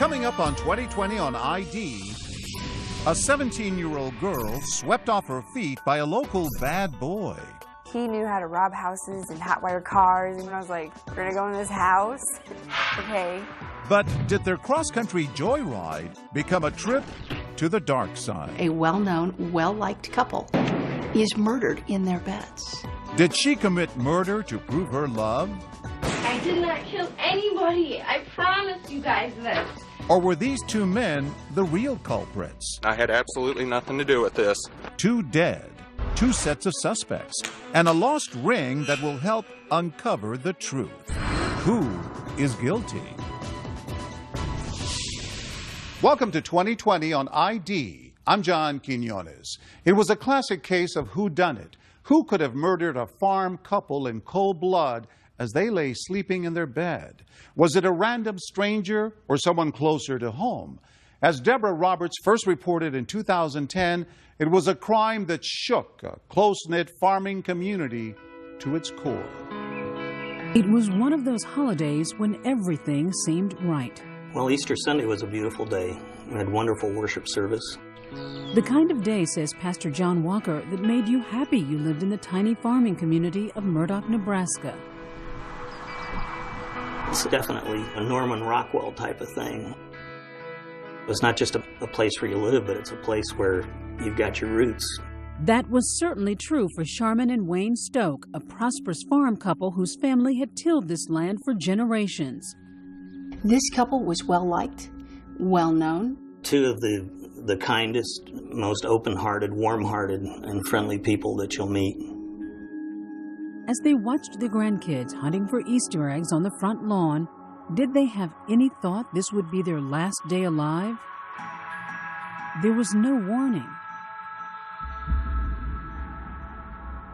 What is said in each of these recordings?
Coming up on 2020 on ID, a 17-year-old girl swept off her feet by a local bad boy. He knew how to rob houses and hotwire cars, and I was like, we're gonna go in this house? Okay. But did their cross-country joyride become a trip to the dark side? A well-known, well-liked couple is murdered in their beds. Did she commit murder to prove her love? I did not kill anybody. I promise you guys this. Or were these two men the real culprits? I had absolutely nothing to do with this. Two dead, two sets of suspects, and a lost ring that will help uncover the truth. Who is guilty? Welcome to 2020 on ID. I'm John Quinones. It was a classic case of whodunit. Who could have murdered a farm couple in cold blood as they lay sleeping in their bed? Was it a random stranger or someone closer to home? As Deborah Roberts first reported in 2010, it was a crime that shook a close-knit farming community to its core. It was one of those holidays when everything seemed right. Well, Easter Sunday was a beautiful day. We had wonderful worship service. The kind of day, says Pastor John Walker, that made you happy you lived in the tiny farming community of Murdock, Nebraska. It's definitely a Norman Rockwell type of thing. It's not just a place where you live, but it's a place where you've got your roots. That was certainly true for Sharman and Wayne Stoke, a prosperous farm couple whose family had tilled this land for generations. This couple was well-liked, well-known. Two of the kindest, most open-hearted, warm-hearted, and friendly people that you'll meet. As they watched the grandkids hunting for Easter eggs on the front lawn, did they have any thought this would be their last day alive? There was no warning.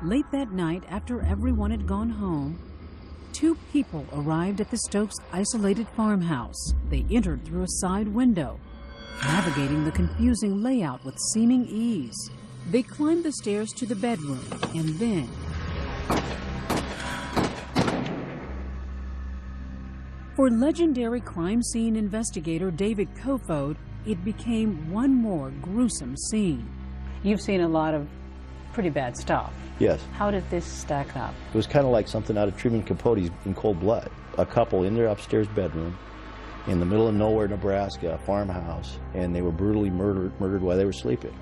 Late that night, after everyone had gone home, two people arrived at the Stokes' isolated farmhouse. They entered through a side window, navigating the confusing layout with seeming ease. They climbed the stairs to the bedroom, and then for legendary crime scene investigator David Kofod, it became one more gruesome scene. You've seen a lot of pretty bad stuff. Yes. How did this stack up? It was kind of like something out of Truman Capote's In Cold Blood. A couple in their upstairs bedroom in the middle of nowhere, Nebraska, a farmhouse, and they were brutally murdered while they were sleeping.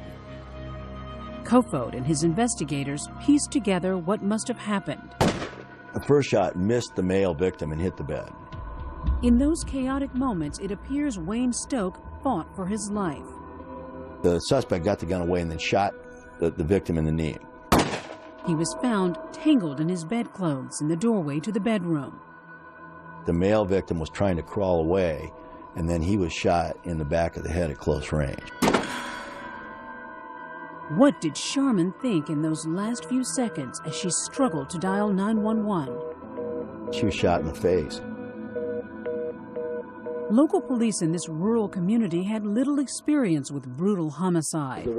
Kofod and his investigators pieced together what must have happened. The first shot missed the male victim and hit the bed. In those chaotic moments, it appears Wayne Stoke fought for his life. The suspect got the gun away and then shot the victim in the knee. He was found tangled in his bedclothes in the doorway to the bedroom. The male victim was trying to crawl away, and then he was shot in the back of the head at close range. What did Sharman think in those last few seconds as she struggled to dial 911? She was shot in the face. Local police in this rural community had little experience with brutal homicide.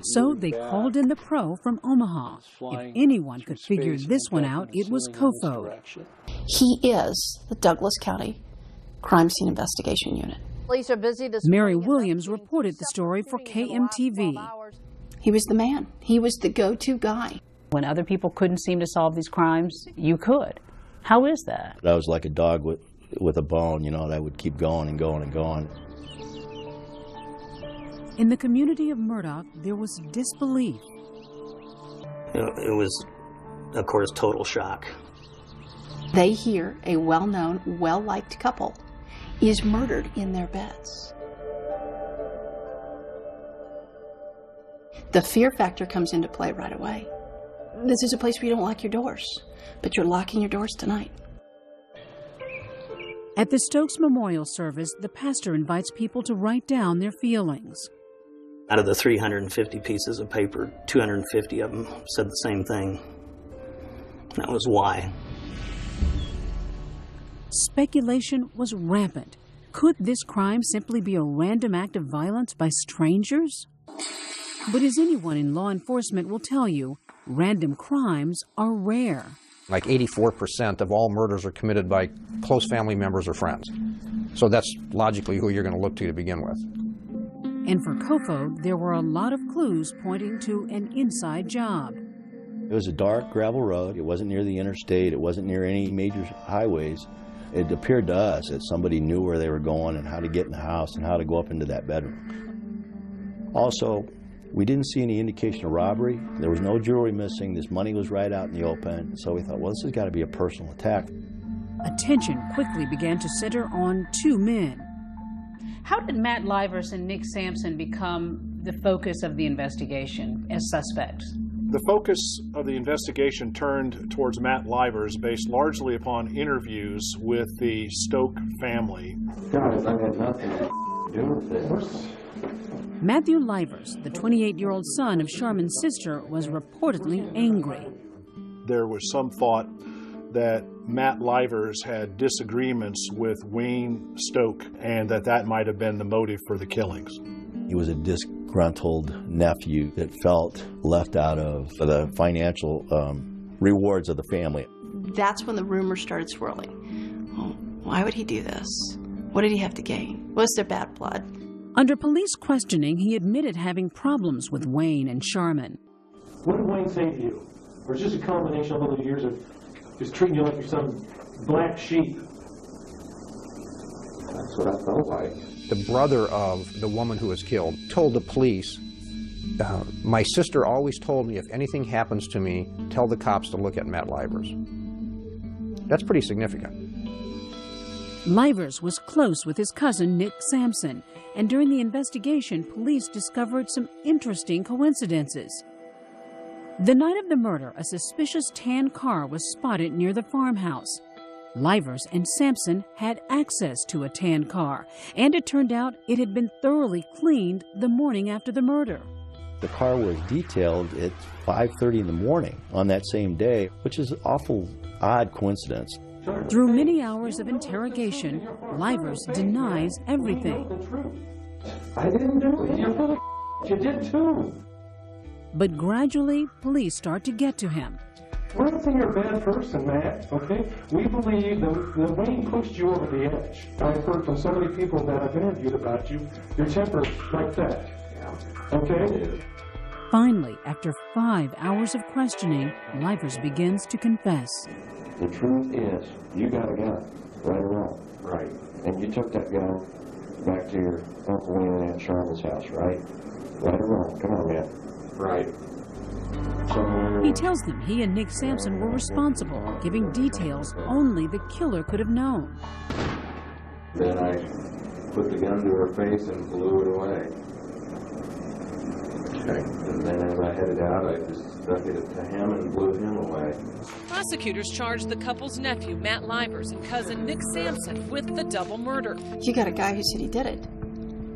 So they called in the pro from Omaha. If anyone could figure this one out, it was Kofod. He is the Douglas County Crime Scene Investigation Unit. Police are busy this Mary Williams reported the story for KMTV. He was the man. He was the go-to guy. When other people couldn't seem to solve these crimes, you could. How is that? I was like a dog with a bone, you know, that would keep going and going and going. In the community of Murdock, there was disbelief. It was, of course, total shock. They hear a well-known, well-liked couple is murdered in their beds. The fear factor comes into play right away. This is a place where you don't lock your doors, but you're locking your doors tonight. At the Stokes Memorial Service, the pastor invites people to write down their feelings. Out of the 350 pieces of paper, 250 of them said the same thing. That was why. Speculation was rampant. Could this crime simply be a random act of violence by strangers? But as anyone in law enforcement will tell you, random crimes are rare. Like 84% of all murders are committed by close family members or friends. So that's logically who you're going to look to begin with. And for Kofod, there were a lot of clues pointing to an inside job. It was a dark gravel road. It wasn't near the interstate. It wasn't near any major highways. It appeared to us that somebody knew where they were going and how to get in the house and how to go up into that bedroom. Also, we didn't see any indication of robbery. There was no jewelry missing. This money was right out in the open. So we thought, well, this has got to be a personal attack. Attention quickly began to center on two men. How did Matt Livers and Nick Sampson become the focus of the investigation as suspects? The focus of the investigation turned towards Matt Livers based largely upon interviews with the Stoke family. Guys, I had nothing to do with this. Matthew Livers, the 28-year-old son of Sharman's sister, was reportedly angry. There was some thought that Matt Livers had disagreements with Wayne Stoke and that might have been the motive for the killings. He was a disgruntled nephew that felt left out of the financial rewards of the family. That's when the rumors started swirling. Oh, why would he do this? What did he have to gain? Was there bad blood? Under police questioning, he admitted having problems with Wayne and Sharman. What did Wayne say to you? Or is this a combination of all the years of just treating you like you're some black sheep? That's what I felt like. The brother of the woman who was killed told the police, my sister always told me if anything happens to me, tell the cops to look at Matt Livers. That's pretty significant. Livers was close with his cousin Nick Sampson, and during the investigation, police discovered some interesting coincidences. The night of the murder, a suspicious tan car was spotted near the farmhouse. Livers and Sampson had access to a tan car, and it turned out it had been thoroughly cleaned the morning after the murder. The car was detailed at 5:30 in the morning on that same day, which is an awful odd coincidence. Through many hours of interrogation, Livers denies everything. I didn't do it. You're full of you did too. But gradually, police start to get to him. We're not saying you're a bad person, Matt, okay? We believe that Wayne pushed you over the edge. I've heard from so many people that I've interviewed about you, your temper like that. Okay? Finally, after 5 hours of questioning, Livers begins to confess. The truth is, you got a gun, right or wrong. Right. And you took that gun back to your Uncle Wayne and Aunt Charlotte's house, right? Right or wrong? Come on, man. Right. He tells them he and Nick Sampson were responsible, giving details only the killer could have known. Then I put the gun to her face and blew it away. Okay. And then as I headed out, I just stuck it to him and blew him away. Prosecutors charged the couple's nephew, Matt Livers, and cousin Nick Sampson with the double murder. You got a guy who said he did it.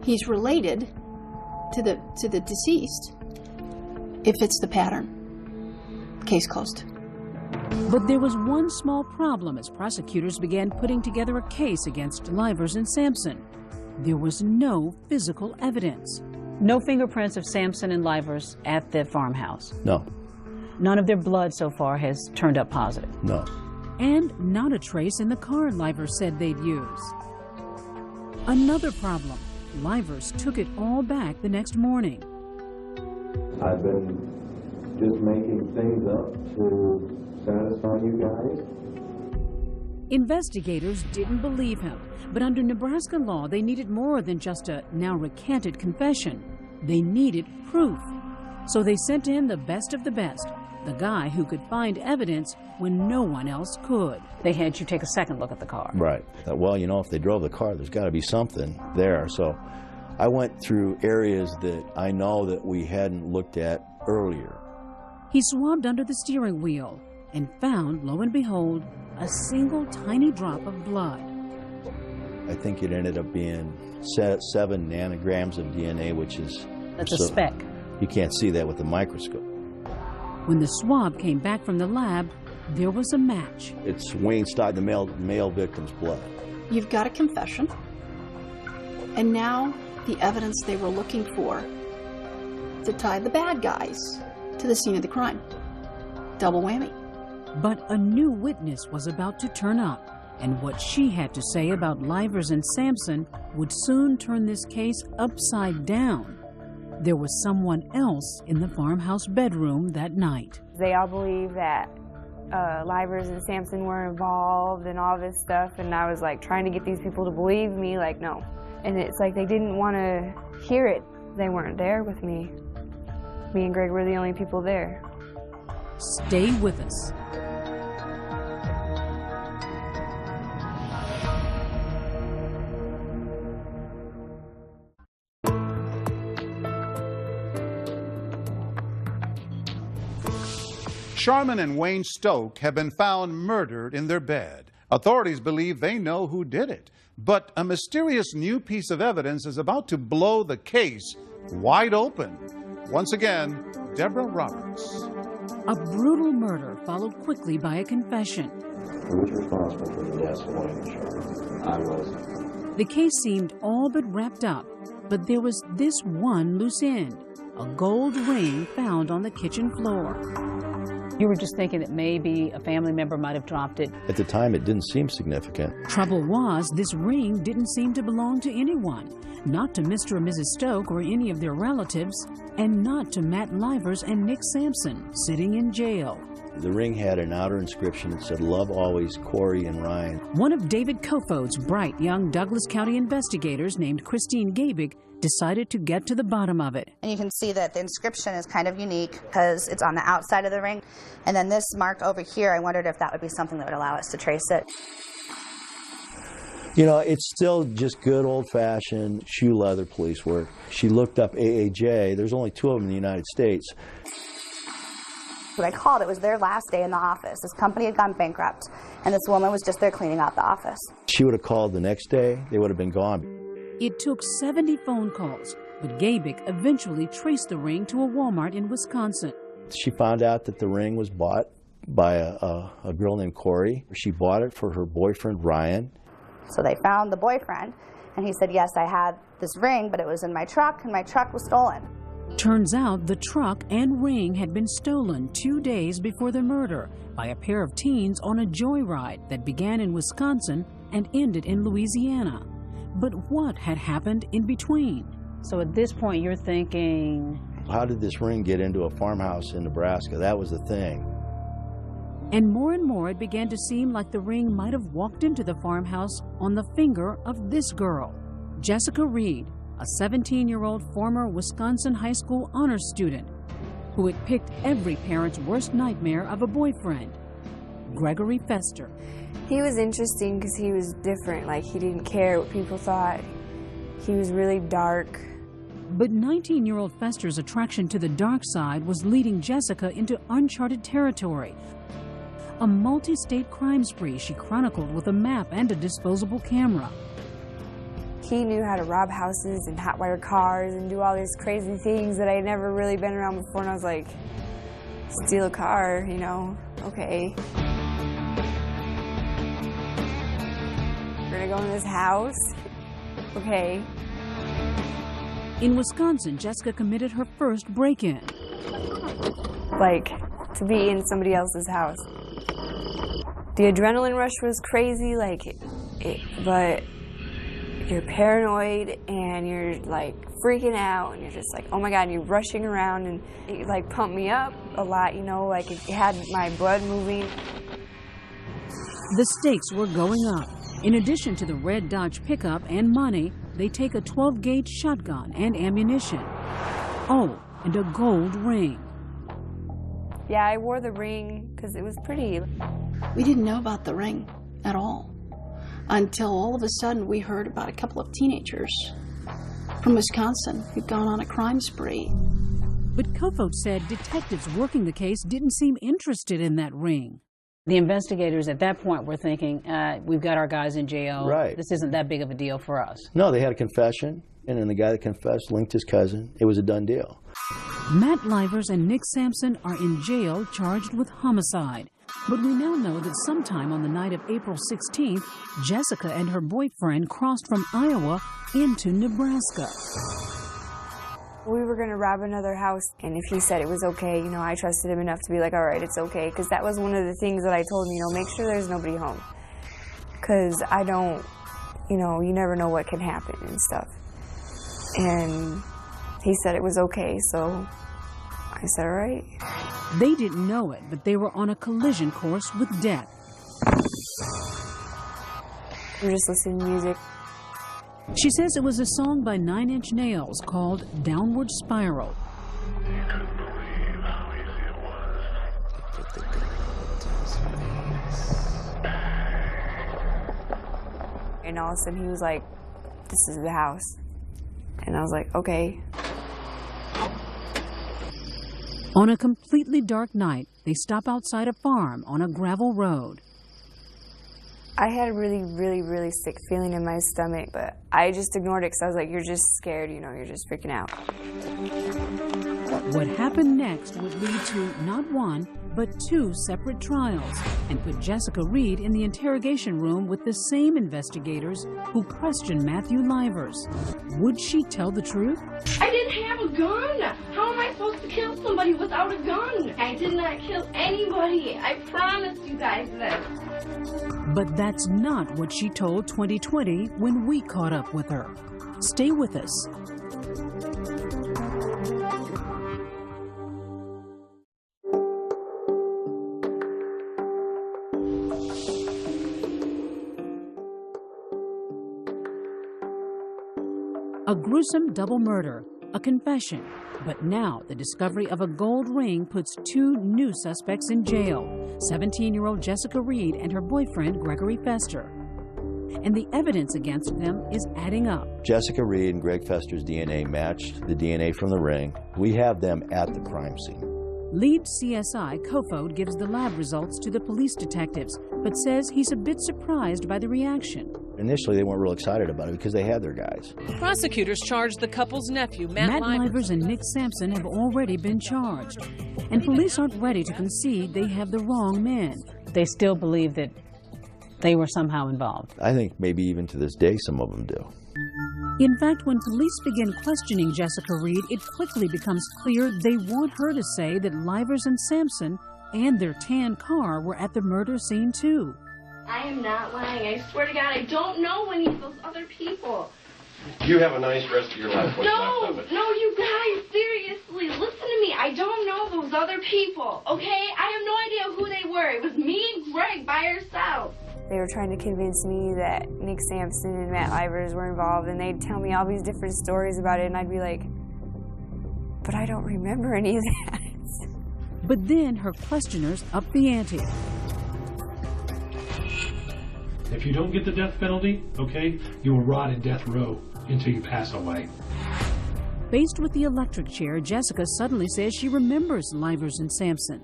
He's related to the deceased. It fits the pattern. Case closed. But there was one small problem as prosecutors began putting together a case against Livers and Sampson. There was no physical evidence. No fingerprints of Sampson and Livers at the farmhouse? No. None of their blood so far has turned up positive? No. And not a trace in the car Livers said they'd use. Another problem. Livers took it all back the next morning. I've been just making things up to satisfy you guys. Investigators didn't believe him, but under Nebraska law, they needed more than just a now recanted confession. They needed proof. So they sent to him the best of the best, the guy who could find evidence when no one else could. They had you take a second look at the car. Right. Well, you know, if they drove the car, there's got to be something there. So I went through areas that I know that we hadn't looked at earlier. He swabbed under the steering wheel and found, lo and behold, a single tiny drop of blood. I think it ended up being 7 nanograms of DNA, which is... That's a speck. You can't see that with a microscope. When the swab came back from the lab, there was a match. It's Wayne Stock, the male victim's blood. You've got a confession, and now the evidence they were looking for to tie the bad guys to the scene of the crime. Double whammy. But a new witness was about to turn up. And what she had to say about Livers and Sampson would soon turn this case upside down. There was someone else in the farmhouse bedroom that night. They all believe that Livers and Sampson were involved and all this stuff, and I was like trying to get these people to believe me, like no. And it's like they didn't want to hear it. They weren't there with me. Me and Greg were the only people there. Stay with us. Sharman and Wayne Stoke have been found murdered in their bed. Authorities believe they know who did it. But a mysterious new piece of evidence is about to blow the case wide open. Once again, Deborah Roberts. A brutal murder followed quickly by a confession. Who was responsible for the deaths of Wayne and Sharman? I was. The case seemed all but wrapped up, but there was this one loose end, a gold ring found on the kitchen floor. You were just thinking that maybe a family member might have dropped it. At the time, it didn't seem significant. Trouble was, this ring didn't seem to belong to anyone, not to Mr. and Mrs. Stoke or any of their relatives, and not to Matt Livers and Nick Sampson, sitting in jail. The ring had an outer inscription that said, "Love always, Corey and Ryan." One of David Kofoed's bright young Douglas County investigators named Christine Gabig decided to get to the bottom of it. And you can see that the inscription is kind of unique because it's on the outside of the ring. And then this mark over here, I wondered if that would be something that would allow us to trace it. You know, it's still just good old-fashioned shoe leather police work. She looked up AAJ. There's only 2 of them in the United States. When I called, it was their last day in the office. This company had gone bankrupt, and this woman was just there cleaning out the office. She would have called the next day. They would have been gone. It took 70 phone calls, but Gabig eventually traced the ring to a Walmart in Wisconsin. She found out that the ring was bought by a girl named Corey. She bought it for her boyfriend, Ryan. So they found the boyfriend, and he said, yes, I had this ring, but it was in my truck, and my truck was stolen. Turns out the truck and ring had been stolen 2 days before the murder by a pair of teens on a joyride that began in Wisconsin and ended in Louisiana. But what had happened in between? So at this point you're thinking, how did this ring get into a farmhouse in Nebraska? That was the thing. And more it began to seem like the ring might have walked into the farmhouse on the finger of this girl, Jessica Reed, a 17-year-old former Wisconsin high school honors student who had picked every parent's worst nightmare of a boyfriend, Gregory Fester. He was interesting because he was different. Like, he didn't care what people thought. He was really dark. But 19-year-old Fester's attraction to the dark side was leading Jessica into uncharted territory. A multi-state crime spree she chronicled with a map and a disposable camera. He knew how to rob houses and hotwire cars and do all these crazy things that I had never really been around before, and I was like, steal a car, you know, okay. We're gonna go in this house, okay. In Wisconsin, Jessica committed her first break-in. Like, to be in somebody else's house. The adrenaline rush was crazy, like, but you're paranoid and you're like freaking out and you're just like, oh my God, and you're rushing around, and it like pumped me up a lot, you know, like it had my blood moving. The stakes were going up. In addition to the red Dodge pickup and money, they take a 12-gauge shotgun and ammunition. Oh, and a gold ring. Yeah, I wore the ring because it was pretty. We didn't know about the ring at all until all of a sudden we heard about a couple of teenagers from Wisconsin who'd gone on a crime spree. But Kofoed said detectives working the case didn't seem interested in that ring. The investigators at that point were thinking, we've got our guys in jail. Right. This isn't that big of a deal for us. No, they had a confession, and then the guy that confessed linked his cousin. It was a done deal. Matt Livers and Nick Sampson are in jail charged with homicide. But we now know that sometime on the night of April 16th, Jessica and her boyfriend crossed from Iowa into Nebraska. We were going to rob another house, and if he said it was okay, you know, I trusted him enough to be like, all right, it's okay, because that was one of the things that I told him, you know, make sure there's nobody home. because I don't, you know, you never know what can happen and stuff. And he said it was okay, so I said, all right. They didn't know it, but they were on a collision course with death. We were just listening to music. She says it was a song by 9 Inch Nails called Downward Spiral. And all of a sudden he was like, this is the house. And I was like, okay. On a completely dark night, they stop outside a farm on a gravel road. I had a really, really, really sick feeling in my stomach, but I just ignored it because I was like, you're just scared, you know, you're just freaking out. What happened next would lead to not one, but 2 separate trials and put Jessica Reed in the interrogation room with the same investigators who questioned Matthew Livers. Would she tell the truth? I didn't have a gun. How am I supposed to kill somebody without a gun? I did not kill anybody. I promise you guys this. But that's not what she told 2020 when we caught up with her. Stay with us. A gruesome double murder, a confession, but now the discovery of a gold ring puts 2 new suspects in jail, 17-year-old Jessica Reed and her boyfriend Gregory Fester. And the evidence against them is adding up. Jessica Reed and Greg Fester's DNA matched the DNA from the ring. We have them at the crime scene. Lead CSI Kofod gives the lab results to the police detectives, but says he's a bit surprised by the reaction. Initially, they weren't real excited about it because they had their guys. Prosecutors charged the couple's nephew, Matt Livers and Nick Sampson have already been charged. And police aren't ready to concede they have the wrong men. They still believe that they were somehow involved. I think maybe even to this day some of them do. In fact, when police begin questioning Jessica Reed, it quickly becomes clear they want her to say that Livers and Sampson and their tan car were at the murder scene too. I am not lying. I swear to God, I don't know any of those other people. You have a nice rest of your life. What's left of it. No, you guys, seriously, listen to me. I don't know those other people, okay? I have no idea who they were. It was me and Greg by ourselves. They were trying to convince me that Nick Sampson and Matt Livers were involved, and they'd tell me all these different stories about it, and I'd be like, but I don't remember any of that. But then her questioners upped the ante. If you don't get the death penalty, okay, you will rot in death row until you pass away. Faced with the electric chair, Jessica suddenly says she remembers Livers and Sampson.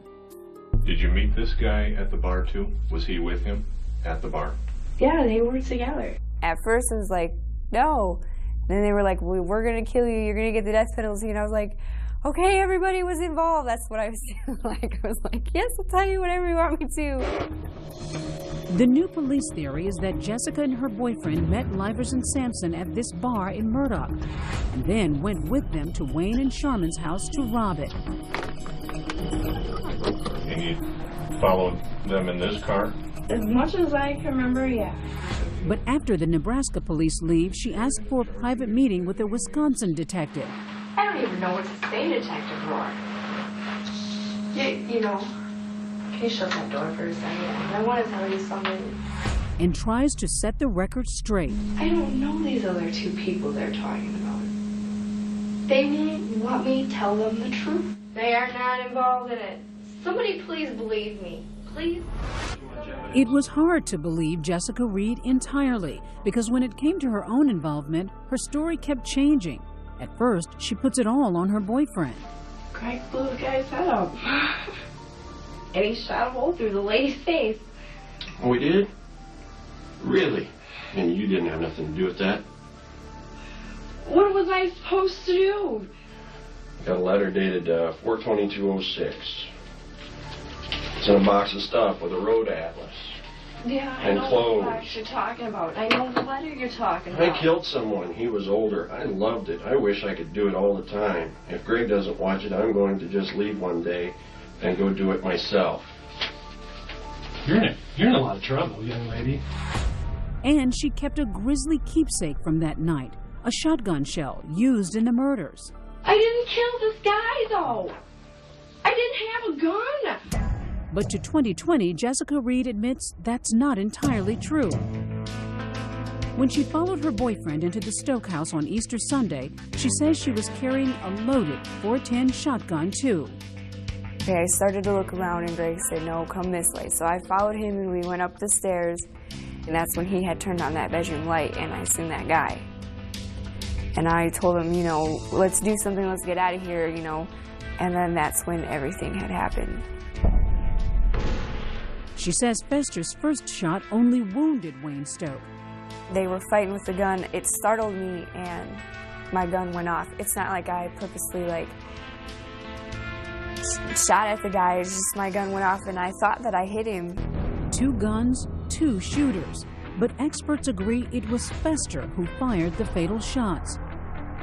Did you meet this guy at the bar too? Was he with him at the bar? Yeah, they were together. At first I was like, no. Then they were like, we're going to kill you, you're going to get the death penalty. And I was like, okay, everybody was involved. That's what I was like. I was like, yes, I'll tell you whatever you want me to. The new police theory is that Jessica and her boyfriend met Livers and Sampson at this bar in Murdoch, and then went with them to Wayne and Sharman's house to rob it. And you followed them in this car? As much as I can remember, yeah. But after the Nebraska police leave, she asked for a private meeting with a Wisconsin detective. I don't even know what to say, Detective Rohr. You know, can you shut that door for a second? I want to tell you something. And tries to set the record straight. I don't know these other 2 people they're talking about. They won't want me to tell them the truth. They are not involved in it. Somebody please believe me. Please? It was hard to believe Jessica Reed entirely, because when it came to her own involvement, her story kept changing. At first, she puts it all on her boyfriend. Greg blew the guy's head up. And he shot a hole through the lady's face. Oh, he did? Really? And you didn't have nothing to do with that? What was I supposed to do? Got a letter dated 4/22/06. It's in a box of stuff with a road atlas. Yeah, I And know clothes. the box you're talking about. I know the letter you're talking about. I killed someone. He was older. I loved it. I wish I could do it all the time. If Greg doesn't watch it, I'm going to just leave one day and go do it myself. You're in a lot of trouble, young lady. And she kept a grisly keepsake from that night, a shotgun shell used in the murders. I didn't kill this guy, though. I didn't have a gun. But to 2020, Jessica Reed admits that's not entirely true. When she followed her boyfriend into the Stoke house on Easter Sunday, she says she was carrying a loaded .410 shotgun, too. Okay, I started to look around and Greg said, no, come this way. So I followed him and we went up the stairs, and that's when he had turned on that bedroom light and I seen that guy. And I told him, you know, let's do something, let's get out of here, you know. And then that's when everything had happened. She says Fester's first shot only wounded Wayne Stoke. They were fighting with the gun. It startled me and my gun went off. It's not like I purposely shot at the guy. It's just my gun went off and I thought that I hit him. 2 guns, 2 shooters. But experts agree it was Fester who fired the fatal shots,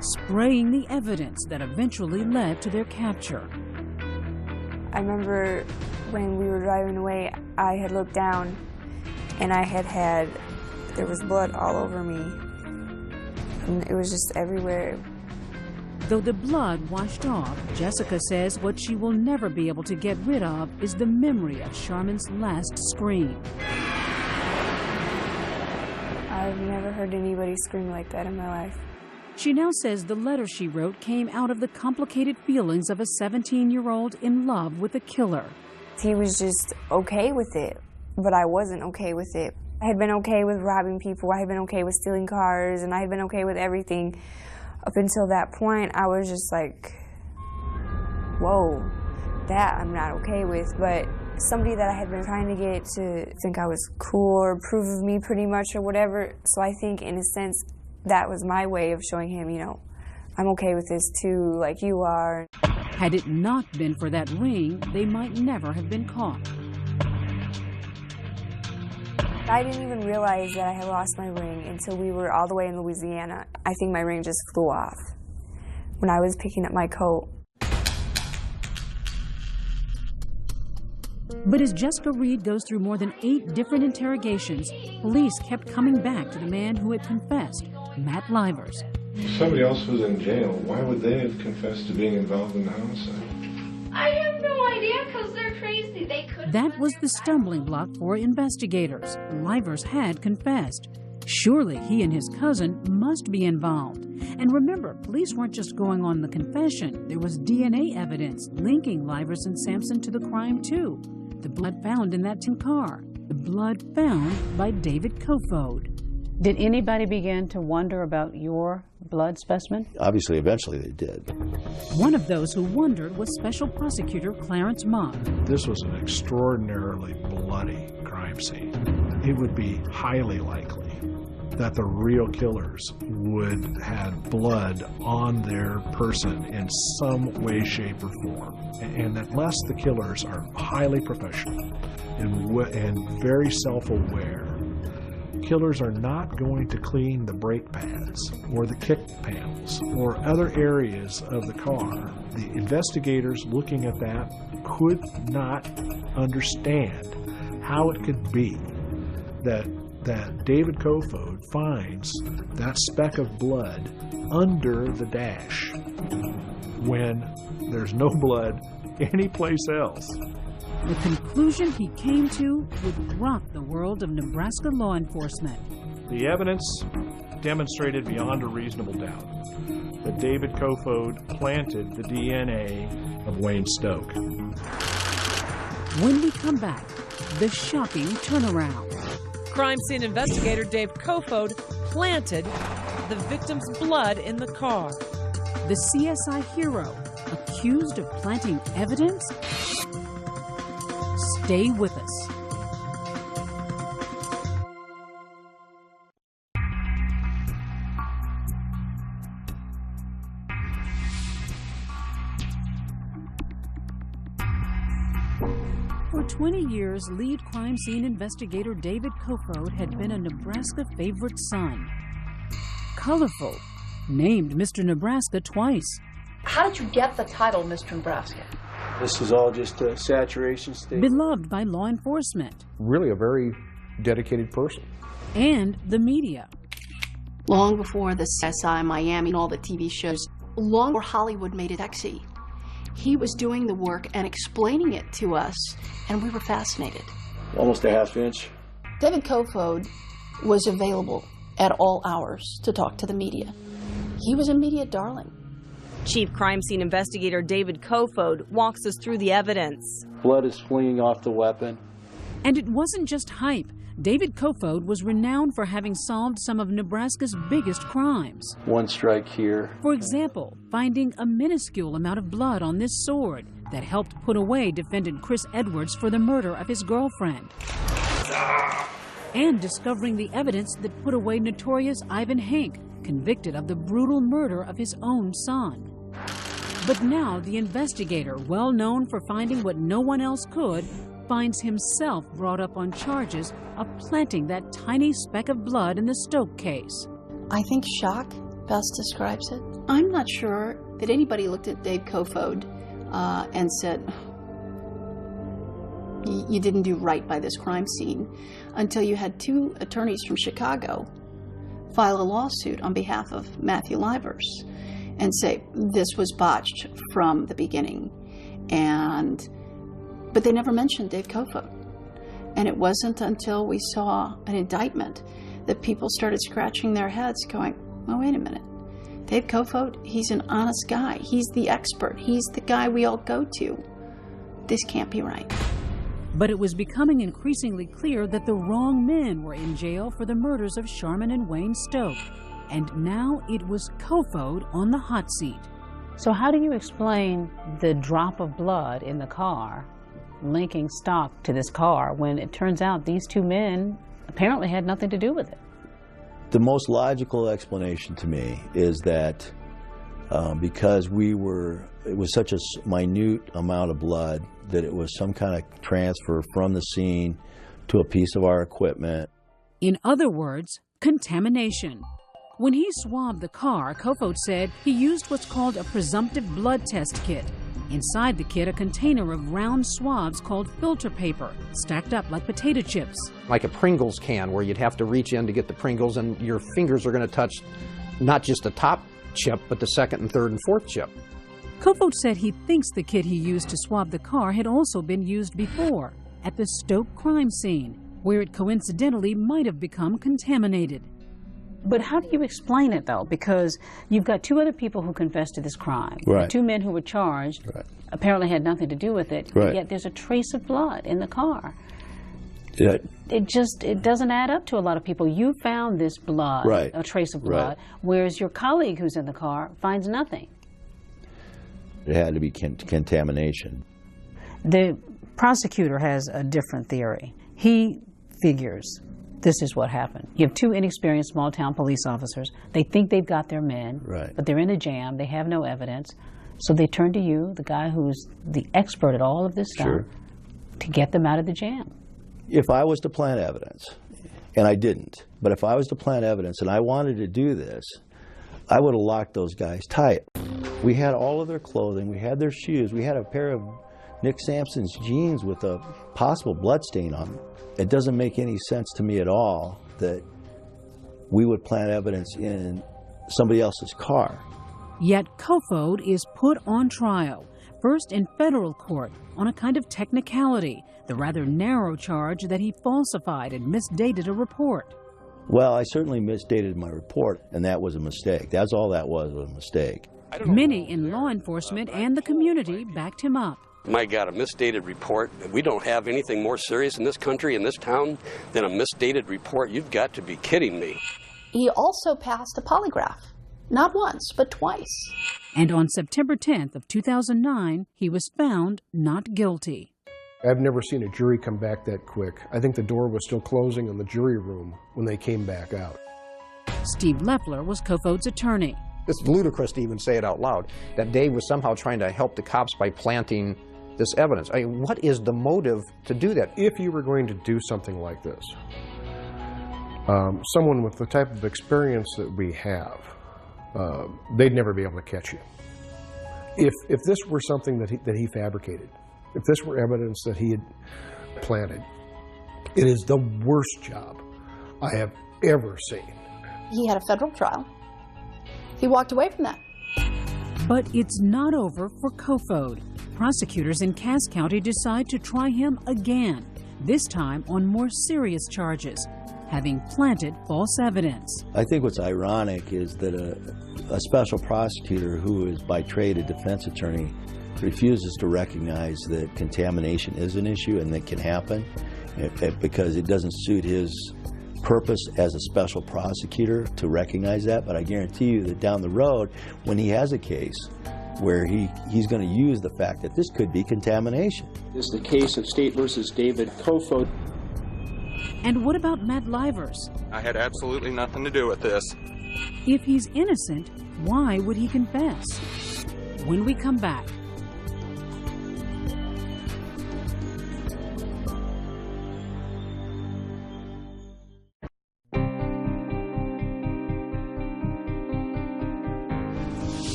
spraying the evidence that eventually led to their capture. I remember when we were driving away, I had looked down and there was blood all over me. And it was just everywhere. Though the blood washed off, Jessica says what she will never be able to get rid of is the memory of Charmin's last scream. I've never heard anybody scream like that in my life. She now says the letter she wrote came out of the complicated feelings of a 17-year-old in love with a killer. He was just okay with it, but I wasn't okay with it. I had been okay with robbing people, I had been okay with stealing cars, and I had been okay with everything. Up until that point, I was just like, whoa, that I'm not okay with. But somebody that I had been trying to get to think I was cool or approve of me pretty much or whatever, so I think in a sense that was my way of showing him, you know, I'm okay with this too, like you are. Had it not been for that ring, they might never have been caught. I didn't even realize that I had lost my ring until we were all the way in Louisiana. I think my ring just flew off when I was picking up my coat. But as Jessica Reed goes through more than 8 different interrogations, police kept coming back to the man who had confessed, Matt Livers. If somebody else was in jail, why would they have confessed to being involved in the homicide? I have no idea, because they're crazy. They couldn't. That was the stumbling block for investigators. Livers had confessed. Surely he and his cousin must be involved. And remember, police weren't just going on the confession. There was DNA evidence linking Livers and Sampson to the crime, too. The blood found in that tin car. The blood found by David Kofod. Did anybody begin to wonder about your blood specimen? Obviously, eventually they did. One of those who wondered was Special Prosecutor Clarence Mock. This was an extraordinarily bloody crime scene. It would be highly likely that the real killers would have blood on their person in some way, shape, or form. And that unless the killers are highly professional and very self-aware, killers are not going to clean the brake pads or the kick panels or other areas of the car. The investigators looking at that could not understand how it could be that David Kofod finds that speck of blood under the dash when there's no blood anyplace else. The conclusion he came to would rock the world of Nebraska law enforcement. The evidence demonstrated beyond a reasonable doubt that David Kofod planted the DNA of Wayne Stoke. When we come back, the shocking turnaround. Crime scene investigator Dave Kofod planted the victim's blood in the car. The CSI hero accused of planting evidence? Stay with us. For 20 years, lead crime scene investigator David Kofod had been a Nebraska favorite son. Colorful, named Mr. Nebraska twice. How did you get the title Mr. Nebraska? This is all just a saturation state. Beloved by law enforcement. Really a very dedicated person. and the media. Long before the CSI Miami and all the TV shows, long before Hollywood made it sexy, he was doing the work and explaining it to us, and we were fascinated. Almost a half inch. David Kofod was available at all hours to talk to the media. He was a media darling. Chief Crime Scene Investigator David Kofod walks us through the evidence. Blood is fleeing off the weapon. And it wasn't just hype. David Kofod was renowned for having solved some of Nebraska's biggest crimes. One strike here. For example, finding a minuscule amount of blood on this sword that helped put away defendant Chris Edwards for the murder of his girlfriend. And discovering the evidence that put away notorious Ivan Hank, convicted of the brutal murder of his own son. But now the investigator, well known for finding what no one else could, finds himself brought up on charges of planting that tiny speck of blood in the Stoke case. I think shock best describes it. I'm not sure that anybody looked at Dave Kofod and said, you didn't do right by this crime scene, until you had two attorneys from Chicago file a lawsuit on behalf of Matthew Livers and say this was botched from the beginning. But they never mentioned Dave Kofod. And it wasn't until we saw an indictment that people started scratching their heads going, oh, wait a minute. Dave Kofod, he's an honest guy. He's the expert. He's the guy we all go to. This can't be right. But it was becoming increasingly clear that the wrong men were in jail for the murders of Sharman and Wayne Stoke. And now it was Kofod on the hot seat. So how do you explain the drop of blood in the car linking stock to this car when it turns out these two men apparently had nothing to do with it? The most logical explanation to me is that because it was such a minute amount of blood that it was some kind of transfer from the scene to a piece of our equipment. In other words, contamination. When he swabbed the car, Kofod said he used what's called a presumptive blood test kit. Inside the kit, a container of round swabs called filter paper, stacked up like potato chips. Like a Pringles can, where you'd have to reach in to get the Pringles, and your fingers are going to touch not just the top chip, but the second and third and fourth chip. Kofod said he thinks the kit he used to swab the car had also been used before, at the Stoke crime scene, where it coincidentally might have become contaminated. But how do you explain it, though? Because you've got two other people who confessed to this crime. Right. The two men who were charged apparently had nothing to do with it, yet there's a trace of blood in the car. Yeah. It doesn't add up to a lot of people. You found this blood, a trace of blood, whereas your colleague who's in the car finds nothing. It had to be contamination. The prosecutor has a different theory. He figures this is what happened. You have two inexperienced small-town police officers. They think they've got their men, but they're in a jam. They have no evidence. So they turn to you, the guy who's the expert at all of this stuff, to get them out of the jam. If I was to plant evidence, and I didn't, but if I was to plant evidence and I wanted to do this, I would have locked those guys tight. We had all of their clothing, we had their shoes, we had a pair of Nick Sampson's jeans with a possible blood stain on them. It doesn't make any sense to me at all that we would plant evidence in somebody else's car. Yet Kofod is put on trial, first in federal court on a kind of technicality, the rather narrow charge that he falsified and misdated a report. Well, I certainly misdated my report, and that was a mistake. That's all that was a mistake. Many in law enforcement and the community backed him up. My God, a misdated report. We don't have anything more serious in this country, in this town, than a misdated report. You've got to be kidding me. He also passed a polygraph. Not once, but twice. And on September 10th of 2009, he was found not guilty. I've never seen a jury come back that quick. I think the door was still closing in the jury room when they came back out. Steve Leffler was Kofod's attorney. It's ludicrous to even say it out loud, that Dave was somehow trying to help the cops by planting this evidence. I mean, what is the motive to do that? If you were going to do something like this, someone with the type of experience that we have, they'd never be able to catch you. If this were something that he fabricated, if this were evidence that he had planted, it is the worst job I have ever seen. He had a federal trial. He walked away from that. But it's not over for Kofod. Prosecutors in Cass County decide to try him again, this time on more serious charges, having planted false evidence. I think what's ironic is that a special prosecutor who is by trade a defense attorney refuses to recognize that contamination is an issue and that can happen because it doesn't suit his purpose as a special prosecutor to recognize that. But I guarantee you that down the road, when he has a case where he's going to use the fact that this could be contamination. This is the case of State versus David Kofod. And what about Matt Livers? I had absolutely nothing to do with this. If he's innocent, why would he confess? When we come back.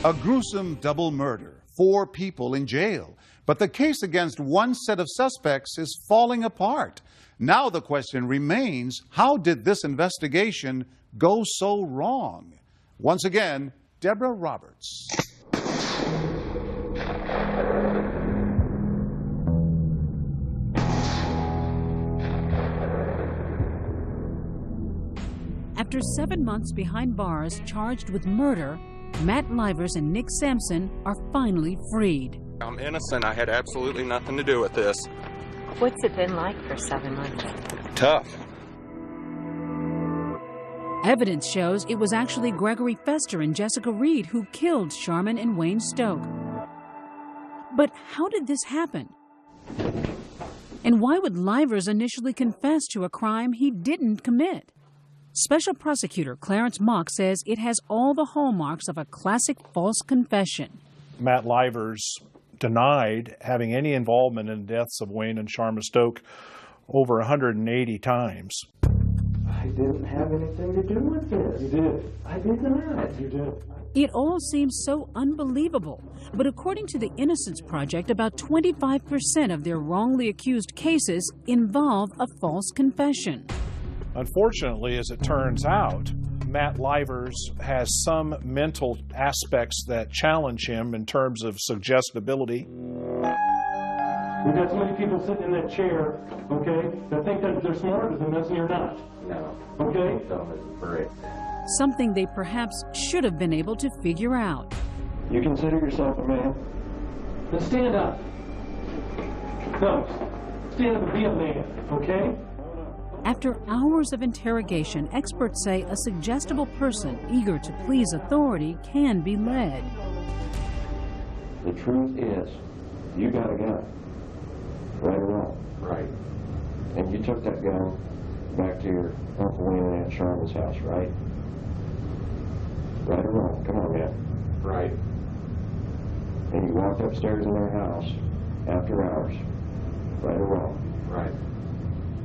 A gruesome double murder, 4 people in jail. But the case against one set of suspects is falling apart. Now the question remains, how did this investigation go so wrong? Once again, Deborah Roberts. After 7 months behind bars charged with murder, Matt Livers and Nick Sampson are finally freed. I'm innocent. I had absolutely nothing to do with this. What's it been like for 7 months? Tough. Evidence shows it was actually Gregory Fester and Jessica Reed who killed Sharman and Wayne Stoke. But how did this happen? And why would Livers initially confess to a crime he didn't commit? Special Prosecutor Clarence Mock says it has all the hallmarks of a classic false confession. Matt Livers denied having any involvement in the deaths of Wayne and Sharma Stoke over 180 times. I didn't have anything to do with this. You did. I did not. You did. It all seems so unbelievable, but according to the Innocence Project, about 25% of their wrongly accused cases involve a false confession. Unfortunately, as it turns out, Matt Livers has some mental aspects that challenge him in terms of suggestibility. We've got so many people sitting in that chair, okay, that think that they're smarter than us and you're not. No. Okay? Something they perhaps should have been able to figure out. You consider yourself a man? Then stand up. No, stand up and be a man, okay? After hours of interrogation, experts say a suggestible person eager to please authority can be led. The truth is, you got a gun. Right or wrong? Right. And you took that gun back to your Uncle Wayne and Aunt Sharma's house, right? Right or wrong? Come on, man. Right. And you walked upstairs in their house after hours. Right or wrong? Right.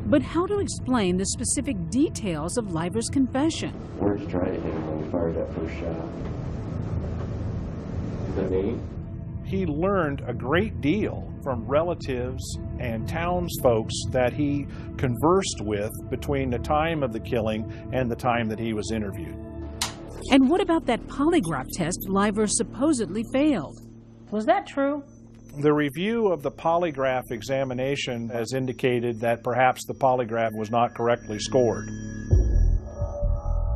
But how to explain the specific details of Livers' confession? Where'd you try to hit him when you fired that first shot? The knee? He learned a great deal from relatives and townsfolk that he conversed with between the time of the killing and the time that he was interviewed. And what about that polygraph test Livers supposedly failed? Was that true? The review of the polygraph examination has indicated that perhaps the polygraph was not correctly scored.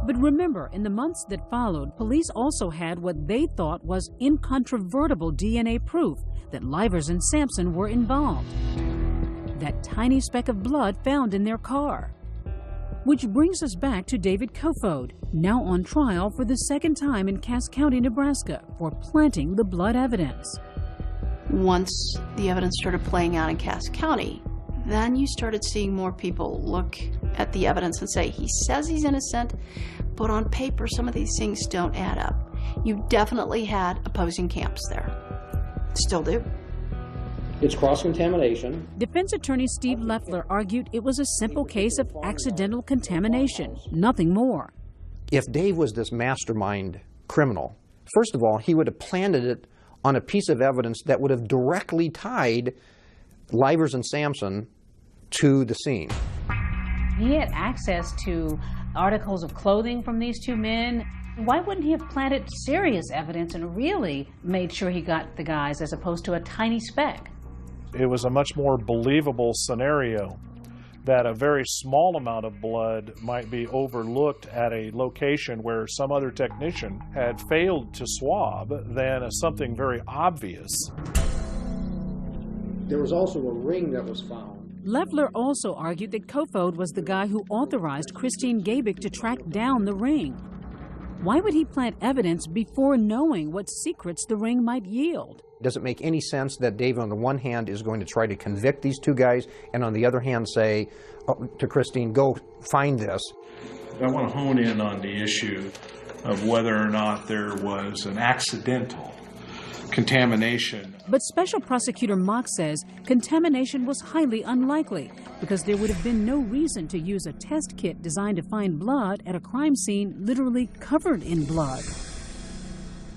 But remember, in the months that followed, police also had what they thought was incontrovertible DNA proof that Livers and Sampson were involved. That tiny speck of blood found in their car. Which brings us back to David Kofod, now on trial for the second time in Cass County, Nebraska, for planting the blood evidence. Once the evidence started playing out in Cass County, then you started seeing more people look at the evidence and say, he says he's innocent, but on paper some of these things don't add up. You definitely had opposing camps there. Still do. It's cross-contamination. Defense attorney Steve Leffler argued it was a simple case of accidental contamination, nothing more. If Dave was this mastermind criminal, first of all, he would have planted it on a piece of evidence that would have directly tied Livers and Sampson to the scene. He had access to articles of clothing from these two men. Why wouldn't he have planted serious evidence and really made sure he got the guys as opposed to a tiny speck? It was a much more believable scenario that a very small amount of blood might be overlooked at a location where some other technician had failed to swab than something very obvious. There was also a ring that was found. Leffler also argued that Kofod was the guy who authorized Christine Gabick to track down the ring. Why would he plant evidence before knowing what secrets the ring might yield? Does it make any sense that Dave, on the one hand, is going to try to convict these two guys, and on the other hand say to Christine, go find this? I want to hone in on the issue of whether or not there was an accidental contamination. But Special Prosecutor Mock says contamination was highly unlikely because there would have been no reason to use a test kit designed to find blood at a crime scene literally covered in blood.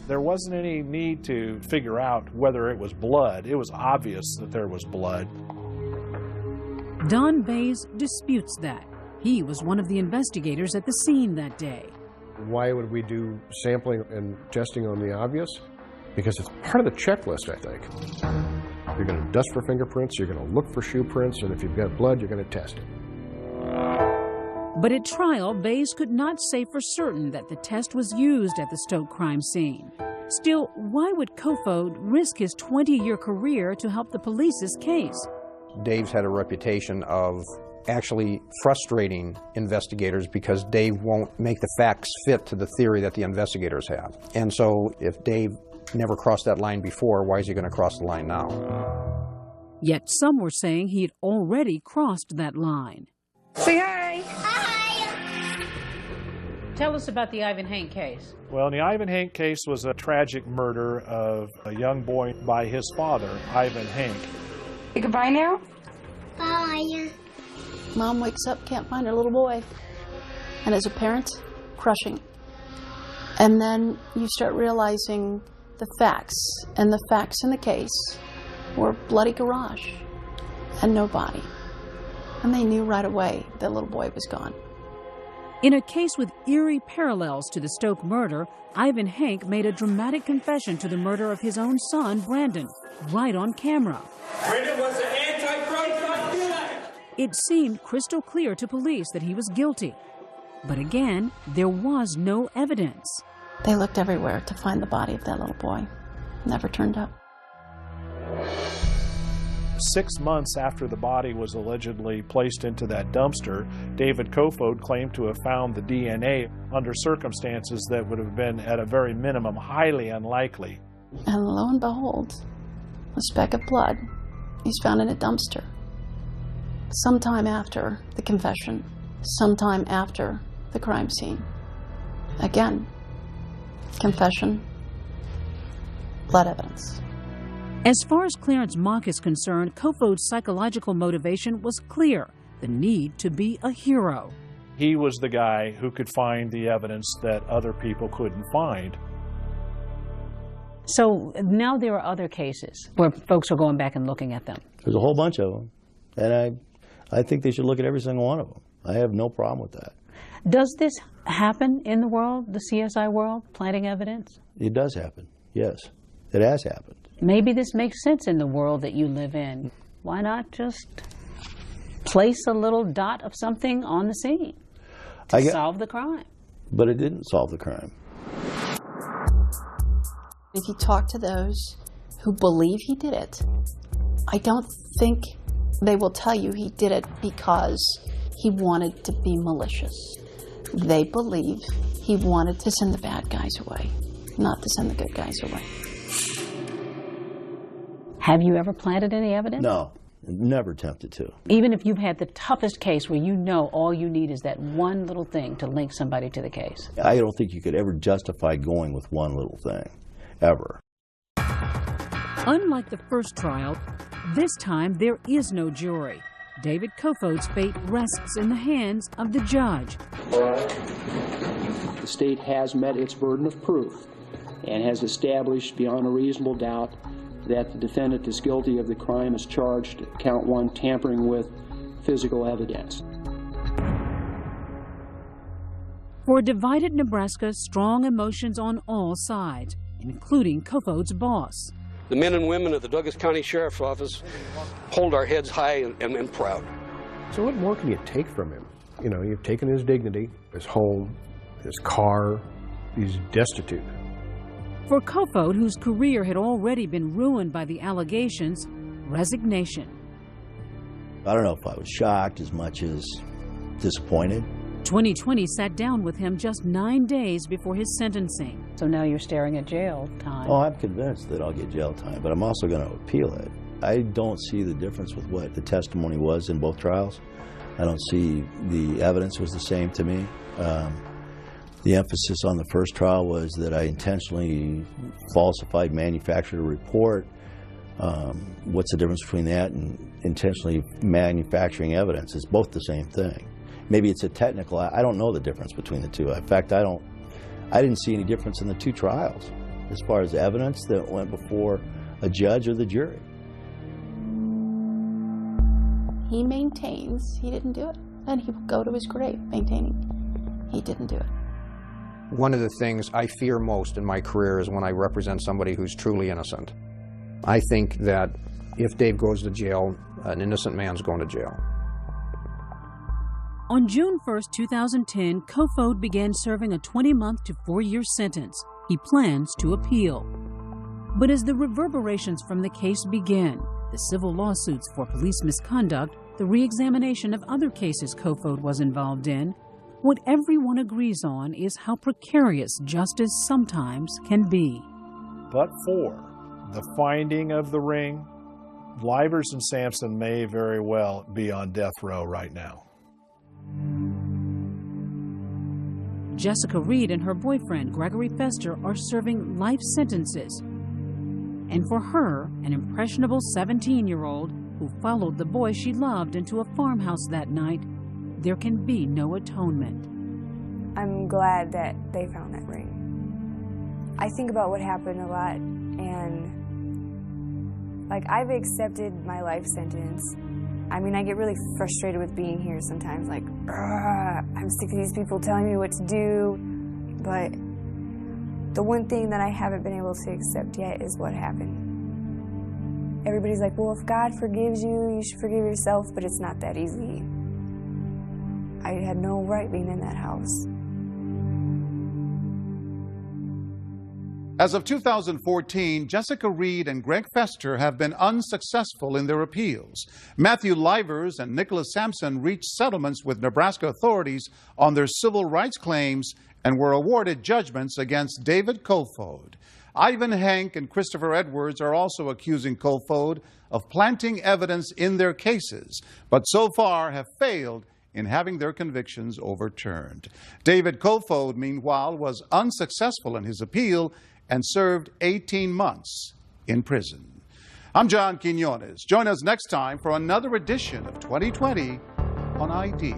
There wasn't any need to figure out whether it was blood. It was obvious that there was blood. Don Bays disputes that. He was one of the investigators at the scene that day. Why would we do sampling and testing on the obvious? Because it's part of the checklist, I think. You're going to dust for fingerprints, you're going to look for shoe prints, and if you've got blood, you're going to test it. But at trial, Bays could not say for certain that the test was used at the Stoke crime scene. Still, why would Kofod risk his 20-year career to help the police's case? Dave's had a reputation of actually frustrating investigators because Dave won't make the facts fit to the theory that the investigators have. And so if Dave never crossed that line before, why is he going to cross the line now? Yet some were saying he had already crossed that line. Say hi. Hi. Tell us about the Ivan Hank case. Well, the Ivan Hank case was a tragic murder of a young boy by his father, Ivan Hank. Say goodbye now. Bye. Mom wakes up, can't find her little boy. And as a parent, crushing. And then you start realizing the facts. And the facts in the case were bloody garage and no body. And they knew right away that little boy was gone. In a case with eerie parallels to the Stoke murder, Ivan Hank made a dramatic confession to the murder of his own son, Brandon, right on camera. Brandon was an anti-Christ. It seemed crystal clear to police that he was guilty. But again, there was no evidence. They looked everywhere to find the body of that little boy. Never turned up. 6 months after the body was allegedly placed into that dumpster, David Kofod claimed to have found the DNA under circumstances that would have been, at a very minimum, highly unlikely. And lo and behold, a speck of blood is found in a dumpster. Sometime after the confession, sometime after the crime scene. Again, confession, blood evidence. As far as Clarence Mock is concerned, Kofod's psychological motivation was clear: the need to be a hero. He was the guy who could find the evidence that other people couldn't find. So now there are other cases where folks are going back and looking at them. There's a whole bunch of them. And I think they should look at every single one of them. I have no problem with that. Does this happen in the world, the CSI world, planting evidence? It does happen, yes. It has happened. Maybe this makes sense in the world that you live in. Why not just place a little dot of something on the scene to solve the crime? But it didn't solve the crime. If you talk to those who believe he did it, I don't think they will tell you he did it because he wanted to be malicious. They believe he wanted to send the bad guys away, not to send the good guys away. Have you ever planted any evidence? No, never attempted to. Even if you've had the toughest case where you know all you need is that one little thing to link somebody to the case? I don't think you could ever justify going with one little thing, ever. Unlike the first trial, this time there is no jury. David Kofod's fate rests in the hands of the judge. The state has met its burden of proof and has established beyond a reasonable doubt that the defendant is guilty of the crime as charged, count 1, tampering with physical evidence. For a divided Nebraska, strong emotions on all sides, including Kofoed's boss. The men and women at the Douglas County Sheriff's Office hold our heads high and proud. So what more can you take from him? You know, you've taken his dignity, his home, his car. He's destitute. For Kofoed, whose career had already been ruined by the allegations, resignation. I don't know if I was shocked as much as disappointed. 2020 sat down with him just 9 days before his sentencing. So now you're staring at jail time. Oh, I'm convinced that I'll get jail time, but I'm also going to appeal it. I don't see the difference with what the testimony was in both trials. I don't see the evidence was the same to me. The emphasis on the first trial was that I intentionally falsified, manufactured a report. What's the difference between that and intentionally manufacturing evidence? It's both the same thing. Maybe it's a technical, I don't know the difference between the two. In fact, I didn't see any difference in the two trials as far as evidence that went before a judge or the jury. He maintains he didn't do it, and he will go to his grave maintaining he didn't do it. One of the things I fear most in my career is when I represent somebody who's truly innocent. I think that if Dave goes to jail, an innocent man's going to jail. On June 1st, 2010, Kofoed began serving a 20-month to 4-year sentence. He plans to appeal. But as the reverberations from the case begin, the civil lawsuits for police misconduct, the re-examination of other cases Kofoed was involved in, what everyone agrees on is how precarious justice sometimes can be. But for the finding of the ring, Livers and Sampson may very well be on death row right now. Jessica Reed and her boyfriend, Gregory Fester, are serving life sentences. And for her, an impressionable 17-year-old who followed the boy she loved into a farmhouse that night, there can be no atonement. I'm glad that they found that ring. I think about what happened a lot, and like, I've accepted my life sentence. I mean, I get really frustrated with being here sometimes, like, I'm sick of these people telling me what to do, but the one thing that I haven't been able to accept yet is what happened. Everybody's like, well, if God forgives you, you should forgive yourself, but it's not that easy. I had no right being in that house. As of 2014, Jessica Reed and Greg Fester have been unsuccessful in their appeals. Matthew Livers and Nicholas Sampson reached settlements with Nebraska authorities on their civil rights claims and were awarded judgments against David Kofoed. Ivan Hank and Christopher Edwards are also accusing Kofoed of planting evidence in their cases, but so far have failed in having their convictions overturned. David Kofoed, meanwhile, was unsuccessful in his appeal and served 18 months in prison. I'm John Quinones. Join us next time for another edition of 2020 on ID.